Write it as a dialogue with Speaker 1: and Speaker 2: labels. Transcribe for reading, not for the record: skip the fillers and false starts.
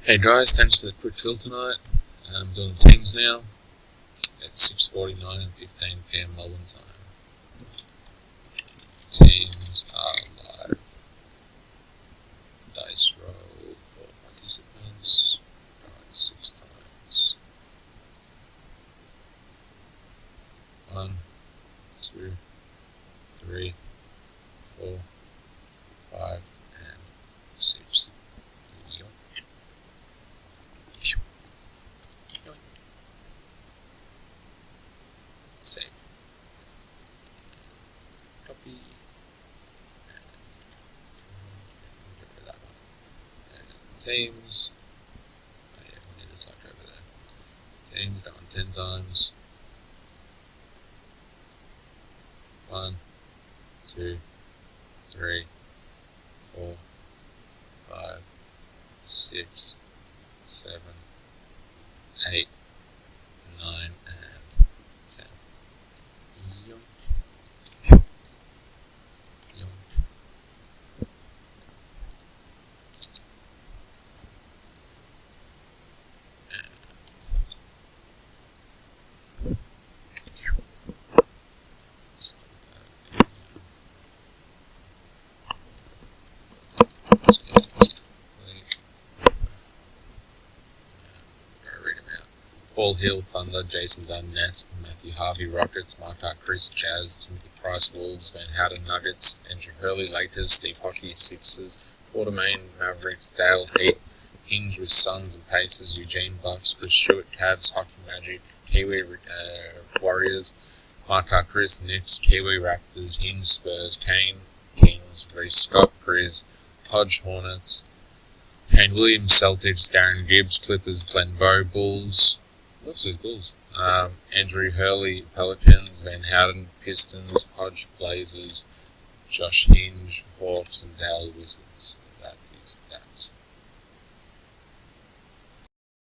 Speaker 1: Hey guys, thanks for the quick fill tonight. I'm doing the teams now. It's 6:49 and 15 PM Melbourne time. Teams are live. Dice roll for participants. Alright, 6 times. 1, 2, 3, 4, 5, and 6. Save. Copy. And get rid of that one. And teams. Oh yeah, we need this like over there. Teams going 10 times. 1, 2, 3, 4, 5, 6, 7, 8, 9, and 10. Yoink. Yoink. Paul Hill, Thunder, Jason Dunn, Nats, Matthew Harvey, Rockets, Mark Hart, Chris, Jazz, Timothy Price, Wolves, Van Houten, Nuggets, Andrew Hurley, Lakers, Steve Hockey, Sixers, Quartermain, Mavericks, Dale, Heat, Hinge with Suns and Pacers, Eugene Bucks, Chris Stewart, Cavs, Hockey Magic, Kiwi Warriors, Mark Hart, Chris, Knicks, Kiwi Raptors, Hinge Spurs, Kane, Kings, Reece Scott, Grizz, Hodge Hornets, Kane Williams, Celtics, Darren Gibbs, Clippers, Glenn Bowe, Bulls, loves those Bulls. Andrew Hurley, Pelicans, Van Houten, Pistons, Hodge, Blazers, Josh Hinge, Hawks, and Dale Wizards. That is that.